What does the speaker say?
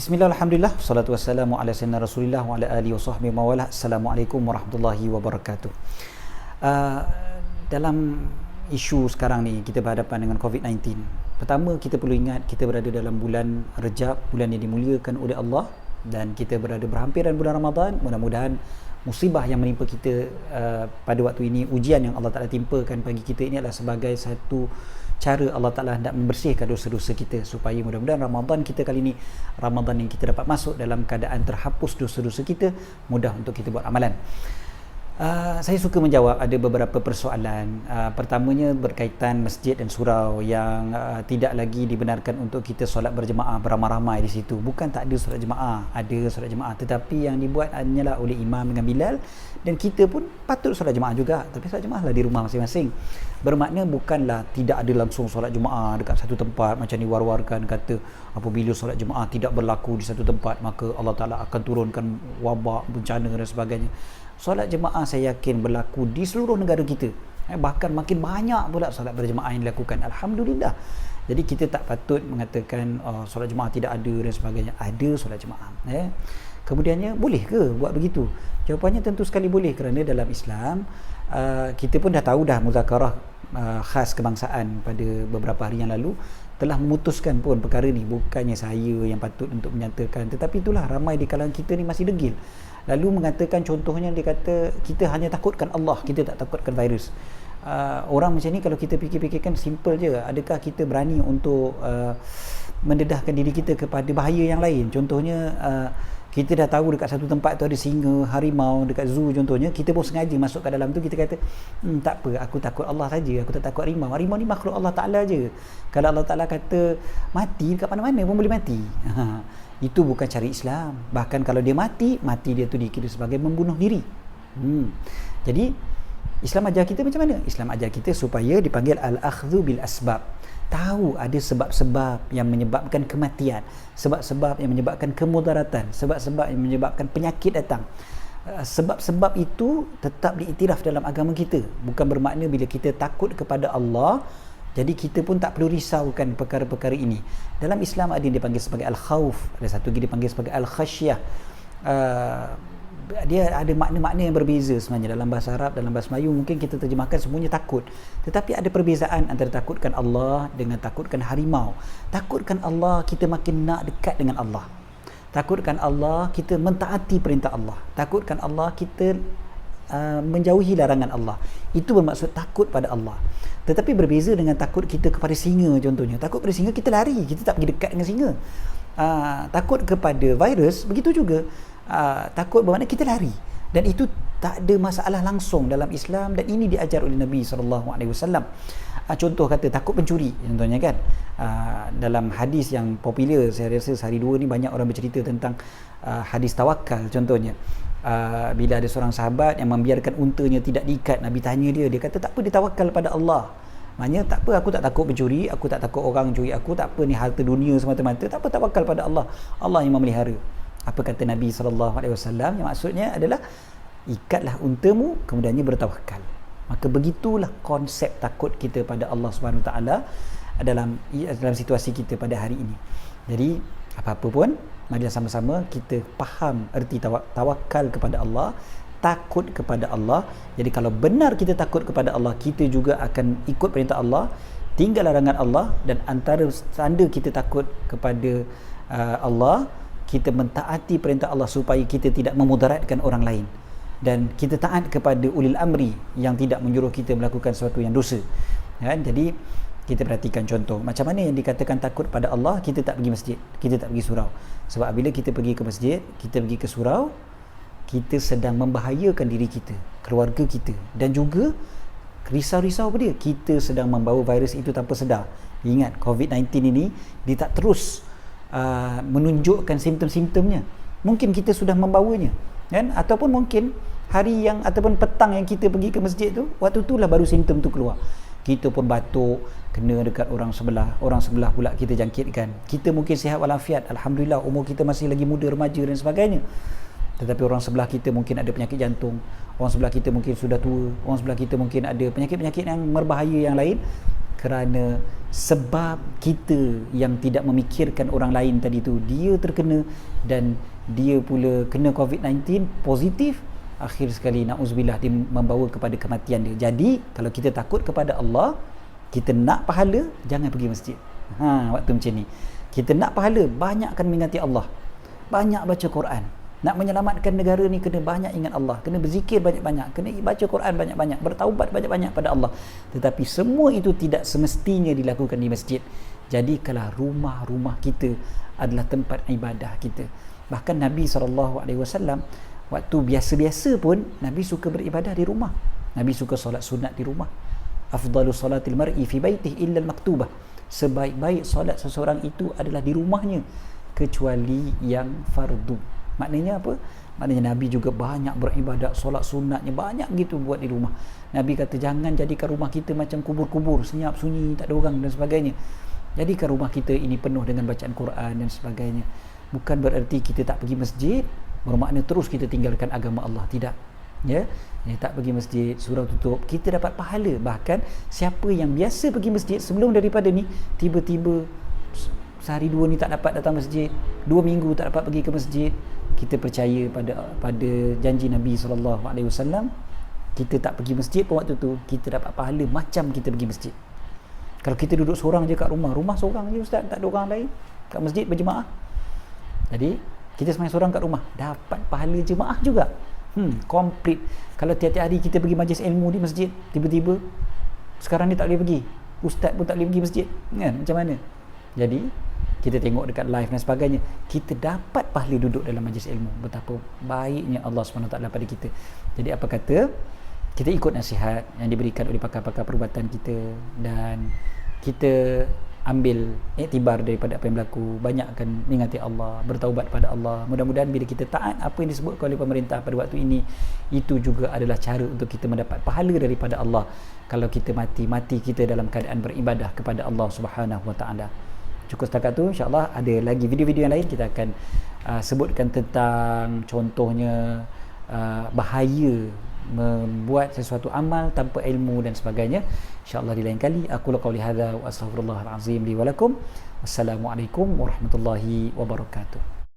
Bismillah, alhamdulillah, salatu wassalamu ala sayyidina rasulillah wa ala alihi wa sahbihi mawalah. Assalamualaikum warahmatullahi wabarakatuh. uh, Dalam isu sekarang ni, kita berhadapan dengan COVID-19. Pertama, kita perlu ingat kita berada dalam bulan Rejab, bulan yang dimuliakan oleh Allah, dan kita berada berhampiran bulan Ramadan. Mudah-mudahan musibah yang menimpa kita pada waktu ini, ujian yang Allah Ta'ala timpakan bagi kita ini adalah sebagai satu cara Allah Ta'ala hendak membersihkan dosa-dosa kita, supaya mudah-mudahan Ramadan kita kali ini, Ramadan yang kita dapat masuk dalam keadaan terhapus dosa-dosa kita, mudah untuk kita buat amalan. Saya suka menjawab ada beberapa persoalan. Pertamanya berkaitan masjid dan surau yang tidak lagi dibenarkan untuk kita solat berjemaah beramai-ramai di situ. Bukan tak ada solat jemaah, ada solat jemaah, tetapi yang dibuat hanyalah oleh imam dengan Bilal, dan kita pun patut solat jemaah juga, tapi solat jemaah lah di rumah masing-masing. Bermakna bukanlah tidak ada langsung solat jemaah dekat satu tempat, macam diwar-warkan kata apabila solat jemaah tidak berlaku di satu tempat maka Allah Ta'ala akan turunkan wabak, bencana dan sebagainya. Solat jemaah saya yakin berlaku di seluruh negara kita, bahkan makin banyak pula solat berjemaah yang dilakukan, alhamdulillah. Jadi kita tak patut mengatakan solat jemaah tidak ada dan sebagainya. Ada solat jemaah. Kemudiannya, boleh ke buat begitu? Jawapannya tentu sekali boleh, kerana dalam Islam kita pun dah tahu dah muzakarah khas kebangsaan pada beberapa hari yang lalu telah memutuskan pun perkara ni. Bukannya saya yang patut untuk menyatakan, tetapi itulah ramai di kalangan kita ni masih degil, lalu mengatakan, contohnya dia kata kita hanya takutkan Allah, kita tak takutkan virus. Orang macam ni kalau kita fikir-fikirkan, simple je. Adakah kita berani untuk mendedahkan diri kita kepada bahaya yang lain? Contohnya kita dah tahu dekat satu tempat tu ada singa, harimau, dekat zoo contohnya, kita pun sengaja masuk ke dalam tu, kita kata tak apa, aku takut Allah saja, aku tak takut harimau. Harimau ni makhluk Allah Ta'ala je. Kalau Allah Ta'ala kata mati, dekat mana-mana pun boleh mati. Itu bukan cara Islam. Bahkan kalau dia mati dia tu dikira sebagai membunuh diri. Jadi Islam ajar kita macam mana? Islam ajar kita supaya dipanggil al-akhdhu bil asbab. Tahu ada sebab-sebab yang menyebabkan kematian, sebab-sebab yang menyebabkan kemudaratan, sebab-sebab yang menyebabkan penyakit datang. Sebab-sebab itu tetap diiktiraf dalam agama kita. Bukan bermakna bila kita takut kepada Allah, jadi kita pun tak perlu risaukan perkara-perkara ini. Dalam Islam ada yang dipanggil sebagai al-khawf, ada satu lagi dipanggil sebagai al-khasyah. Dia ada makna-makna yang berbeza sebenarnya. Dalam bahasa Arab, dalam bahasa Melayu mungkin kita terjemahkan semuanya takut, tetapi ada perbezaan antara takutkan Allah dengan takutkan harimau. Takutkan Allah, kita makin nak dekat dengan Allah. Takutkan Allah, kita mentaati perintah Allah. Takutkan Allah, kita menjauhi larangan Allah. Itu bermaksud takut pada Allah. Tetapi berbeza dengan takut kita kepada singa contohnya. Takut pada singa, kita lari, kita tak pergi dekat dengan singa. Takut kepada virus, begitu juga. Takut bermakna kita lari, dan itu tak ada masalah langsung dalam Islam, dan ini diajar oleh Nabi SAW. Contoh kata takut pencuri contohnya kan. Dalam hadis yang popular, saya rasa sehari dua ni banyak orang bercerita tentang hadis tawakal contohnya. Bila ada seorang sahabat yang membiarkan untanya tidak diikat, Nabi tanya dia kata tak apa, dia tawakal pada Allah. Maknanya tak apa, aku tak takut pencuri, aku tak takut orang curi aku, tak apa ni harta dunia semata-mata, tak apa, tawakal pada Allah, Allah yang memelihara. Apa kata Nabi SAW? Yang maksudnya adalah ikatlah untamu, kemudiannya bertawakal. Maka begitulah konsep takut kita pada Allah Subhanahu Taala dalam situasi kita pada hari ini. Jadi apa-apa pun, marilah sama-sama kita faham erti tawakal kepada Allah, takut kepada Allah. Jadi kalau benar kita takut kepada Allah, kita juga akan ikut perintah Allah, tinggal larangan Allah. Dan antara tanda kita takut kepada Allah, kita mentaati perintah Allah supaya kita tidak memudaratkan orang lain, dan kita taat kepada ulil amri yang tidak menyuruh kita melakukan sesuatu yang dosa kan. Jadi kita perhatikan contoh macam mana yang dikatakan takut pada Allah. Kita tak pergi masjid, kita tak pergi surau. Sebab bila kita pergi ke masjid, kita pergi ke surau, kita sedang membahayakan diri kita, keluarga kita, dan juga risau-risau apa dia, kita sedang membawa virus itu tanpa sedar. Ingat, COVID-19 ini dia tak terus menunjukkan simptom-simptomnya. Mungkin kita sudah membawanya kan, ataupun mungkin hari yang ataupun petang yang kita pergi ke masjid tu, waktu itulah baru simptom tu keluar. Kita pun batuk, kena dekat orang sebelah pula kita jangkitkan. Kita mungkin sihat walafiat, alhamdulillah, umur kita masih lagi muda, remaja dan sebagainya, tetapi orang sebelah kita mungkin ada penyakit jantung, orang sebelah kita mungkin sudah tua, orang sebelah kita mungkin ada penyakit-penyakit yang berbahaya yang lain. kerana sebab kita yang tidak memikirkan orang lain tadi tu, dia terkena dan dia pula kena COVID-19 positif, akhir sekali na'udzubillah dia membawa kepada kematian dia. Jadi kalau kita takut kepada Allah, kita nak pahala, jangan pergi masjid. Waktu macam ni kita nak pahala, banyakkan mengingati Allah, banyak baca Quran. Nak menyelamatkan negara ni kena banyak ingat Allah, kena berzikir banyak-banyak, kena baca Quran banyak-banyak, bertaubat banyak-banyak pada Allah. Tetapi semua itu tidak semestinya dilakukan di masjid. Jadi kalau rumah-rumah kita adalah tempat ibadah kita. Bahkan Nabi SAW waktu biasa-biasa pun Nabi suka beribadah di rumah. Nabi suka solat sunat di rumah. Afdalu salatil mar'i fi baitihi illa al-maktubah. Sebaik-baik solat seseorang itu adalah di rumahnya, kecuali yang fardu. Maknanya apa? Maknanya Nabi juga banyak beribadat, solat sunatnya banyak gitu buat di rumah. Nabi kata jangan jadikan rumah kita macam kubur-kubur, senyap sunyi, tak ada orang dan sebagainya. Jadikan rumah kita ini penuh dengan bacaan Quran dan sebagainya. Bukan bererti kita tak pergi masjid bermakna terus kita tinggalkan agama Allah, tidak. Ya, tak pergi masjid, surau tutup, kita dapat pahala. Bahkan siapa yang biasa pergi masjid sebelum daripada ni, tiba-tiba sehari dua ni tak dapat datang masjid, 2 minggu tak dapat pergi ke masjid, kita percaya pada janji Nabi SAW, kita tak pergi masjid pun waktu tu kita dapat pahala macam kita pergi masjid. Kalau kita duduk seorang je kat rumah seorang je ustaz, tak ada orang lain, kat masjid berjemaah, jadi kita sembahyang seorang kat rumah dapat pahala jemaah juga. Komplit. Kalau tiap-tiap hari kita pergi majlis ilmu di masjid, tiba-tiba sekarang ni tak boleh pergi, ustaz pun tak boleh pergi masjid, kan? Macam mana? Jadi kita tengok dekat live dan sebagainya, kita dapat pahala duduk dalam majlis ilmu. Betapa baiknya Allah SWT pada kita. Jadi apa kata, kita ikut nasihat yang diberikan oleh pakar-pakar perubatan kita, dan kita ambil iktibar daripada apa yang berlaku, banyakkan mengingati Allah, bertaubat pada Allah. Mudah-mudahan bila kita taat apa yang disebutkan oleh pemerintah pada waktu ini, itu juga adalah cara untuk kita mendapat pahala daripada Allah. Kalau kita mati kita dalam keadaan beribadah kepada Allah Subhanahu Wa Taala. Cukup setakat tu, insya-Allah ada lagi video-video yang lain kita akan sebutkan tentang contohnya bahaya membuat sesuatu amal tanpa ilmu dan sebagainya. InsyaAllah di lain kali. Aku qauli hadza wa astaghfirullahal azim li wa lakum. Wassalamualaikum warahmatullahi wabarakatuh.